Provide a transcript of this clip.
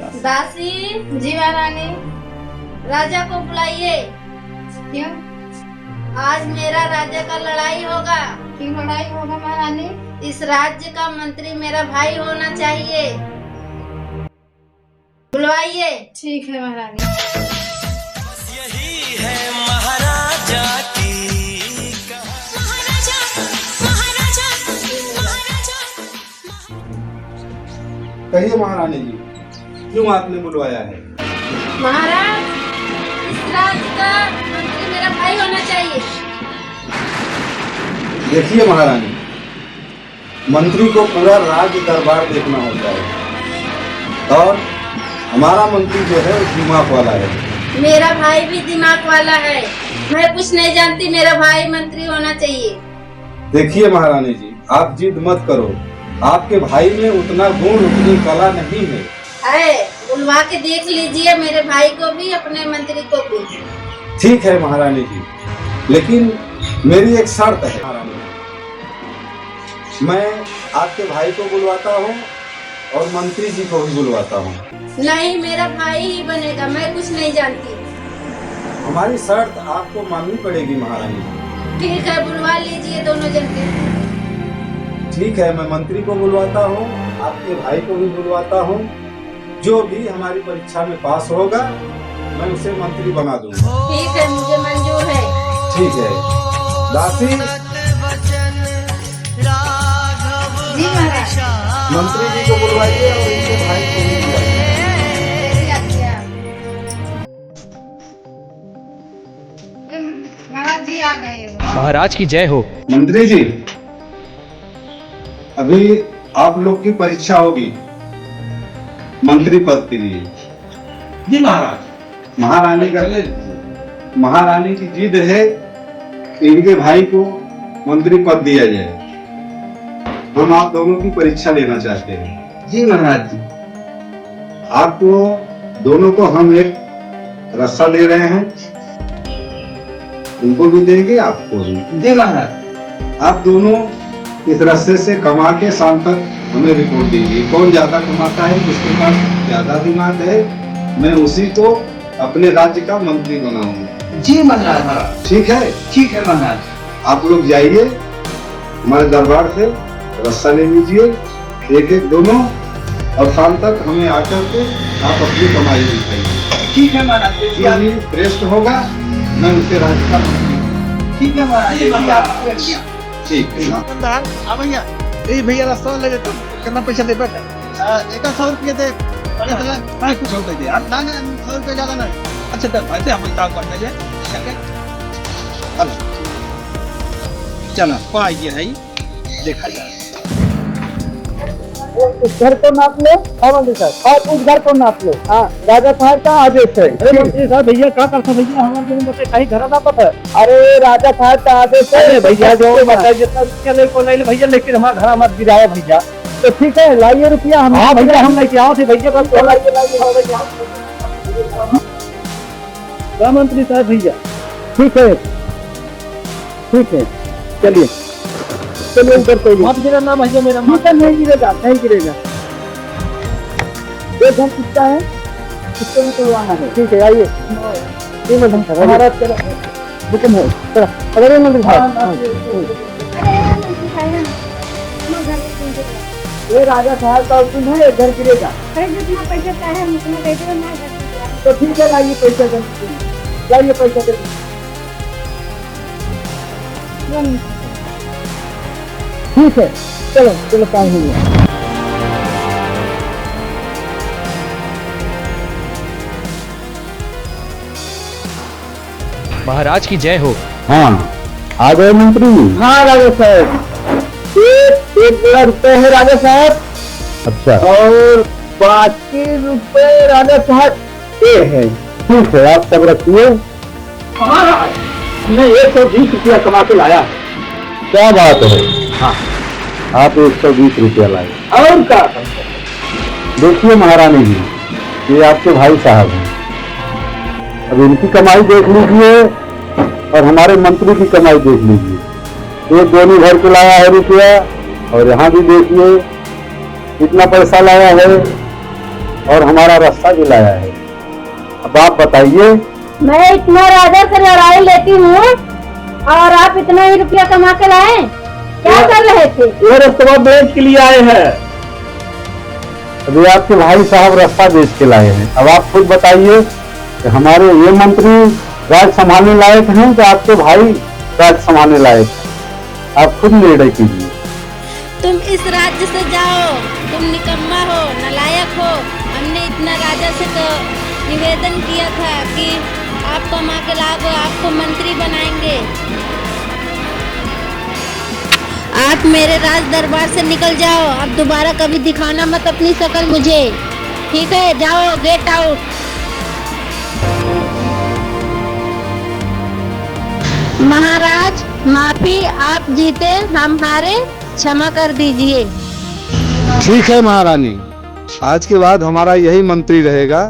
दासी जी महारानी, राजा को बुलाइए। क्यों? आज मेरा राजा का लड़ाई होगा। क्यों लड़ाई होगा महारानी? इस राज्य का मंत्री मेरा भाई होना चाहिए। बुलवाइए। ठीक है महारानी। यही है महाराजा की महाराजा महाराजा महाराजा। कहिए महारानी जी, क्यों आपने बुलवाया है? महाराज, इस राज्य का मंत्री मेरा भाई होना चाहिए। देखिए महारानी, मंत्री को पूरा राज्य दरबार देखना होता है और हमारा मंत्री जो है वो दिमाग वाला है। मेरा भाई भी दिमाग वाला है। मैं कुछ नहीं जानती, मेरा भाई मंत्री होना चाहिए। देखिए महारानी जी, आप जिद मत करो, आपके भाई में उतना गुण उतनी कला नहीं है। बुलवा के देख लीजिए मेरे भाई को भी, अपने मंत्री को भी। ठीक है महारानी जी, लेकिन मेरी एक शर्त है महारानी। मैं आपके भाई को बुलवाता हूँ और मंत्री जी को भी बुलवाता हूँ। नहीं, मेरा भाई ही बनेगा, मैं कुछ नहीं जानती। हमारी शर्त आपको माननी पड़ेगी महारानी जी। ठीक है, बुलवा लीजिए दोनों जन के। ठीक है, मैं मंत्री को बुलवाता हूँ, आपके भाई को भी बुलवाता हूँ। जो भी हमारी परीक्षा में पास होगा मैं उसे मंत्री बना दूंगा। ठीक है, मुझे मंजूर है। ठीक है दासी, जी महाराज। मंत्री जी को बुलवाइए और इनके भाई को भी बुलवाइए। महाराज जी आ गए हो। महाराज की जय हो। मंत्री जी, अभी आप लोग की परीक्षा होगी मंत्री पद के लिए। जी महाराज। महारानी की जिद है कि इनके भाई को मंत्री पद दिया जाए। हम आप दोनों की परीक्षा लेना चाहते हैं। जी महाराज जी। आपको दोनों को हम एक रस्सा दे रहे हैं, उनको भी देंगे, आपको भी। जी महाराज। आप दोनों इस रस्से से कमा के शाम तक हमें रिपोर्ट दीजिए। कौन ज्यादा कमाता है, जिसके पास ज्यादा दिमाग है, मैं उसी को अपने राज्य का मंत्री बनाऊंगा। जी महाराज। ठीक है? ठीक है महाराज। आप लोग जाइए, हमारे दरबार से रस्सा ले लीजिए एक एक दोनों, और शाम तक हमें आकर के आप अपनी कमाई दिखाइए। ठीक है महाराज। जो भी श्रेष्ठ होगा मैं उसे राज्य का मंत्री। ठीक है महाराज। ठीक है ना? भैया भैया रास्ता लगे तो कितना पैसा दे बैठे? 100 रुपये दे। कुछ हो गए थे ना, 100 रुपये ज्यादा ना। अच्छा तो भाई हम काम करने जाए। चलो पाइए है, देखा जाए। उस घर को नाप लो। हाँ मंत्री साहब, और उस घर को नाप लो। हाँ, राजा साहब का आदेश है। अरे मंत्री साहब, भैया क्या करते भैया, हमारे बच्चे कहीं घर ना पता। अरे राजा साहब का आदेश है भैया, जो बताइए जितना रुपया ले को ले भैया, लेकिन हमारा घर मत गिराया भैया। तो ठीक है, लाइए रुपया हम। हाँ भैया, हम लेके आओ थे भैया, बस लाइए। मंत्री साहब भैया, ठीक है ठीक है, चलिए चलिए ऊपर। कोई मत गिरा ना भैया, मेरा माता नहीं गिरेगा, नहीं गिरेगा। एक घंटा कितना है, कितने में करवाना है? ठीक है, आइए। जी मैडम साहब, हमारा चलो हुक्म है। चलो अगर मंत्री साहब, ये राजा साहब का हुक्म है, घर गिरेगा। जितना पैसा चाहे उतना दे दो ना। तो ठीक है, लाइए पैसा, लाइए पैसा दे। ठीक है, चलो चलो, काम हो गया। महाराज की जय हो। हाँ, आ गए मंत्री। हाँ राजा साहब, एक लाख रुपए है राजा साहब। अच्छा, और बाकी रुपए राजा साहब ये है। ठीक है, आप सब रखिए। मैं 120 रुपया कमा के लाया। क्या बात है? हाँ, आप 120 रुपया लाए। और क्या? देखिए महारानी जी, ये आपके भाई साहब हैं। अब इनकी कमाई देख लीजिए और हमारे मंत्री की कमाई देख लीजिए। एक दोनों घर को लाया है रुपया, और यहाँ भी देखिए कितना पैसा लाया है। और हमारा रास्ता भी लाया है। अब आप बताइए। मैं इतना राजा से लड़ाई लेती हूँ और आप इतना ही रुपया कमा के लाए, क्या कर रहे थे? ये रास्ता बेच के लिए आए हैं। अभी आपके भाई साहब रास्ता बेच के लाए हैं। अब आप खुद बताइए कि हमारे ये मंत्री राज संभालने लायक हैं कि आपके भाई राज संभालने लायक हैं? आप खुद निर्णय कीजिए। तुम इस राज्य से जाओ, तुम निकम्मा हो, नालायक हो। हमने इतना राजा से तो निवेदन किया था कि आप कमा के लाओ, आपको मंत्री बनाएंगे। आप मेरे राज दरबार से निकल जाओ, अब दोबारा कभी दिखाना मत अपनी शक्ल मुझे, ठीक है? जाओ, गेट आउट। महाराज माफी, आप जीते, हम हारे, क्षमा कर दीजिए। ठीक है महारानी, आज के बाद हमारा यही मंत्री रहेगा।